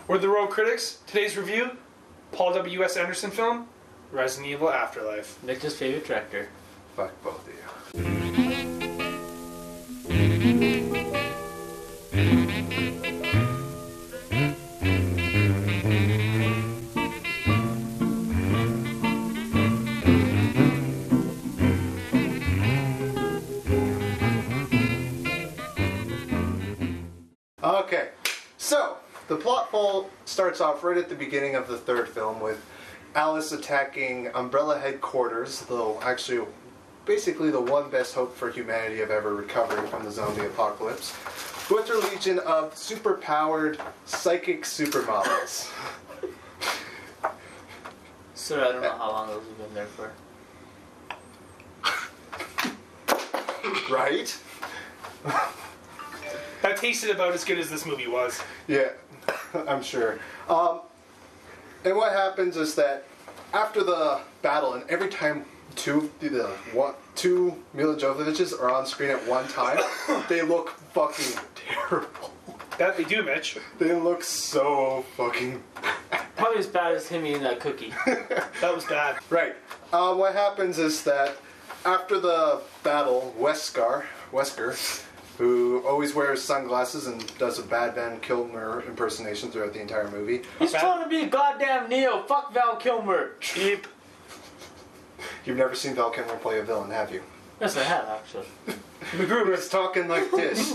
We're the Royal Critics. Today's review, Paul W.S. Anderson film, Resident Evil Afterlife. Victor's favorite director. Fuck both of you. Okay, so the plot starts off right at the beginning of the third film with Alice attacking Umbrella headquarters, though actually basically the one best hope for humanity of ever recovering from the zombie apocalypse, with her legion of super-powered psychic supermodels. Sir, I don't know how long those have been there for. Right? That tasted about as good as this movie was. Yeah, I'm sure. And what happens is that after the battle, and every time two Mila Jovoviches are on screen at one time, they look fucking terrible. That they do, Mitch. They look so fucking bad. Probably as bad as him eating that cookie. That was bad. Right. What happens is that after the battle, Wesker, who always wears sunglasses and does a bad Van Kilmer impersonation throughout the entire movie. He's trying to be a goddamn Neo. Fuck Val Kilmer. Yep. You've never seen Val Kilmer play a villain, have you? Yes, I have, actually. MacGruber. He's talking like this.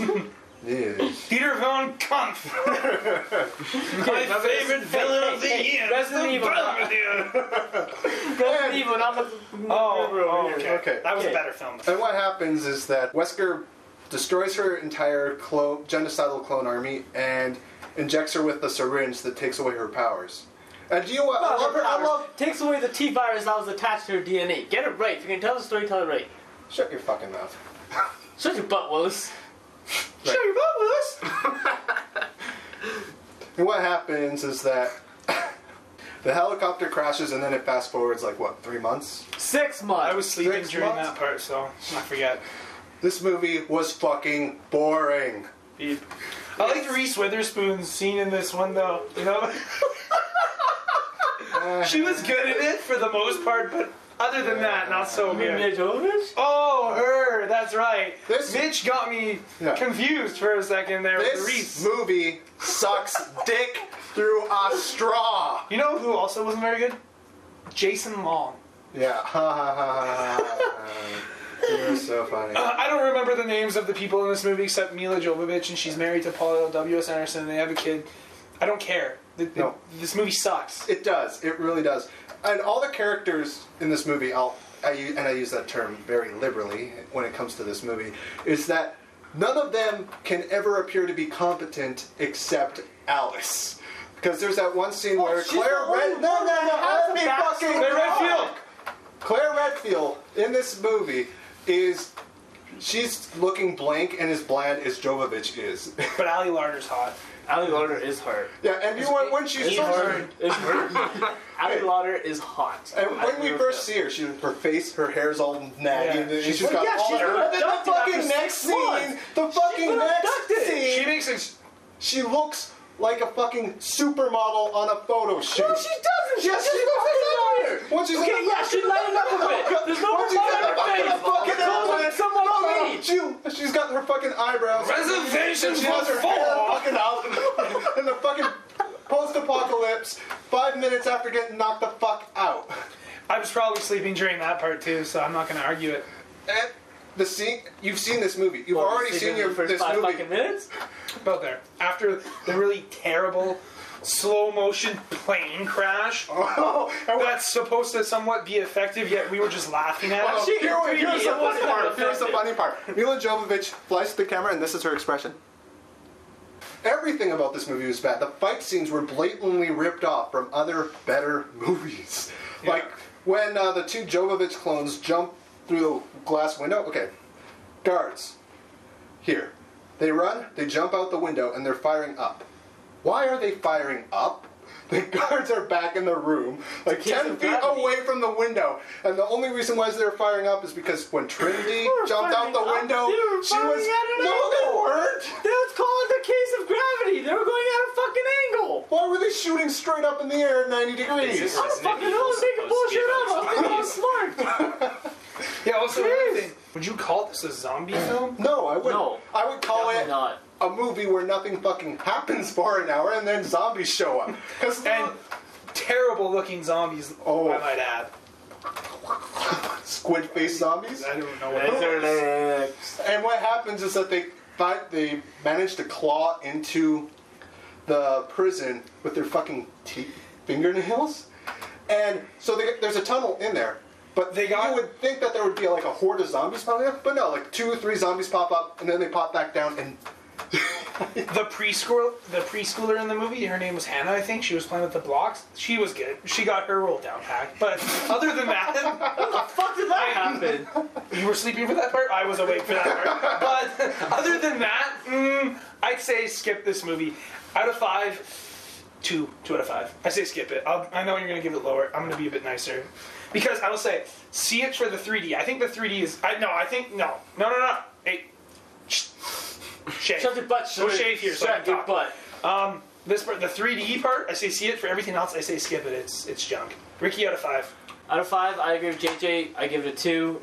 Yes. Peter Von Kampf. My favorite villain of the year. Resident Evil. Resident Evil, not the... Oh, okay. Okay. That was a better film. And what happens is that Wesker destroys her entire genocidal clone army and injects her with the syringe that takes away her powers. And do you know what? I love takes away the T-virus that was attached to her DNA. Get it right. If you can tell the story, tell it right. Shut your fucking mouth. Shut your butt, Willis. Right. Shut your butt, Willis. And what happens is that the helicopter crashes and then it fast forwards like what, 3 months? 6 months. I was sleeping 6 during months? that part, so I forget. This movie was fucking boring. I like Reese Witherspoon's scene in this one, though. You know, she was good in it for the most part, but other than that, not so good. Mila Jovovich? Oh, her. That's right. This- Mitch got me confused for a second there with This Reese. movie sucks dick through a straw. You know who also wasn't very good? Jason Long. Yeah. Ha ha ha ha. You're so funny. I don't remember the names of the people in this movie except Mila Jovovich, and she's married to Paul W.S. Anderson, and they have a kid. I don't care. No. This movie sucks. It does. It really does. And all the characters in this movie, I use that term very liberally when it comes to this movie, is that none of them can ever appear to be competent except Alice. Because there's that one scene where Claire Redfield in this movie she's looking blank and as bland as Jovovich is. But Ali Larter's hot. Ali Lauder is hot. Yeah, and you know when she's Ali Lauder is hot. And when we first see her, her hair's all nagging. Yeah. She's got all her. The fucking next scene. She makes it. She looks like a fucking supermodel on a photo shoot. No, she doesn't. Yes, she does. Once she's Okay, yeah, she's lighting up a bit. There's no more on her face. It's someone she's got her fucking eyebrows. Reservations She has for her hair four. fucking out in the fucking post-apocalypse 5 minutes after getting knocked the fuck out. I was probably sleeping during that part too, so I'm not going to argue it. And the scene, you've seen this movie. You've already seen the first this 5 movie. fucking minutes? About there. After the really terrible slow motion plane crash that's supposed to somewhat be effective, yet we were just laughing at it. Here's the funny part. Here's the funny part. Mila Jovovich flies to the camera, and this is her expression. Everything about this movie was bad. The fight scenes were blatantly ripped off from other better movies. Yeah. Like when the 2 Jovovich clones jump through the glass window. Okay, guards. Here. They run, they jump out the window, and they're firing up. Why are they firing up? The guards are back in the room, like 10 feet away from the window. And the only reason why they're firing up is because when Trinity jumped out the window, she was... No, they weren't! That's called the case of gravity. They were going at a fucking angle. Why were they he's shooting straight up in the air at 90 degrees. I don't fucking know. I'm making bullshit up. I'm smart. Yeah, also another thing. Would you call this a zombie film? No, I wouldn't. No. I would call Definitely it not. a movie where nothing fucking happens for an hour and then zombies show up. And terrible looking zombies, Oh. I might add. Squid face zombies. I don't know what Laser. And what happens is that they manage to claw into the prison with their fucking fingernails. And so there's a tunnel in there. But you would think that there would be like a horde of zombies popping up. But no, like 2 or 3 zombies pop up and then they pop back down and... The preschooler in the movie, her name was Hannah, I think. She was playing with the blocks. She was good. She got her roll down pack. But other than that, What the fuck did that happen? you were sleeping for that part. I was awake for that part. But other than that, I'd say skip this movie. Out of 5, 2 out of 5. I say skip it. I know you're gonna give it lower. I'm gonna be a bit nicer. Because I will say, see it for the 3D. I think the 3D is... No. Hey. Shave. Shut your butt. Go shave here. So I Shut can your talk. butt. This part, the 3D part, I say see it. For everything else, I say skip it. It's junk. Ricky, out of 5. Out of 5, I agree with JJ. I give it a 2.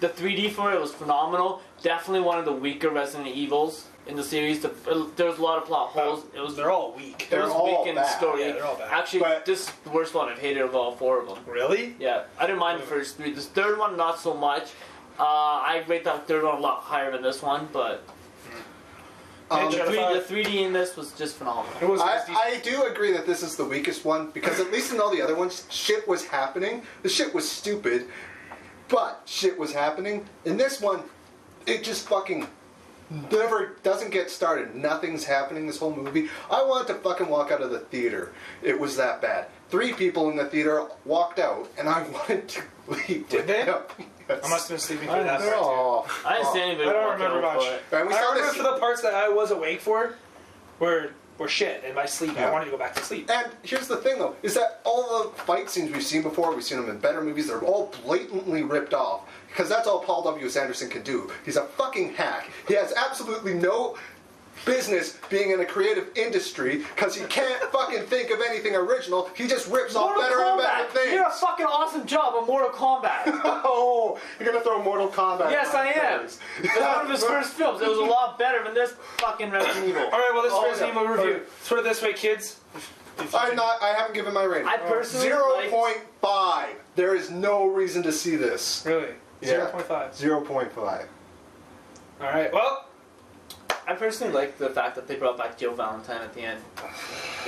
The 3D for it was phenomenal. Definitely one of the weaker Resident Evils in the series. There was a lot of plot holes. They're all weak. It was all weak in bad. story. Yeah, they're all bad. Actually, this is the worst one I've hated of all 4 of them. Really? Yeah, I didn't mind the first 3. This third one, not so much. I rate that third one a lot higher than this one, but the 3D in this was just phenomenal. It was. I do agree that this is the weakest one, because at least in all the other ones, shit was happening. The shit was stupid, but shit was happening. In this one, it just fucking never doesn't get started. Nothing's happening this whole movie. I wanted to fucking walk out of the theater. It was that bad. 3 people in the theater walked out, and I wanted to leave. Did they? Yes. I must have been sleeping through that part too. Oh, I didn't see anybody I don't walking remember out much. for it. and we I saw remember this. for the parts that I was awake for were shit. In my sleep, I Yeah. wanted to go back to sleep. And here's the thing, though, is that all the fight scenes we've seen before, we've seen them in better movies, they're all blatantly ripped off. Because that's all Paul W.S. Anderson can do. He's a fucking hack. He has absolutely no business being in a creative industry because he can't fucking think of anything original. He just rips off Mortal better and better Kombat! things. You did a fucking awesome job on Mortal Kombat. Oh, you're going to throw Mortal Kombat Yes, in my I am. face. It's one of his first films. It was a lot better than this fucking Resident Evil. All right, well, this is Oh, Resident yeah. Evil review. Sort of this way, kids. I haven't given my rating. I personally 0.5. There is no reason to see this. Really? Yeah. 0.5. 0.5. All right. Well, I personally like the fact that they brought back Jill Valentine at the end.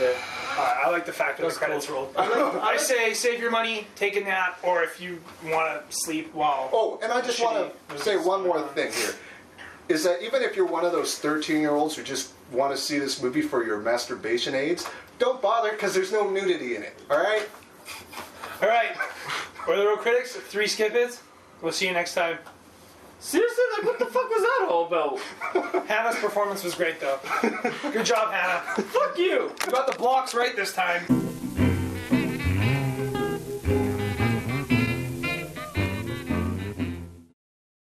Yeah. I like the fact that the credits rolled. I say save your money, take a nap, or if you want to sleep while... Oh, and I just want to say one more thing here. Is that even if you're one of those 13-year-olds who just want to see this movie for your masturbation aids, don't bother because there's no nudity in it, alright? All right. We're the Real Critics. 3 skip-its. We'll see you next time. Seriously? Like, what the fuck was that all about? Hannah's performance was great, though. Good job, Hannah. Fuck you! You got the blocks right this time.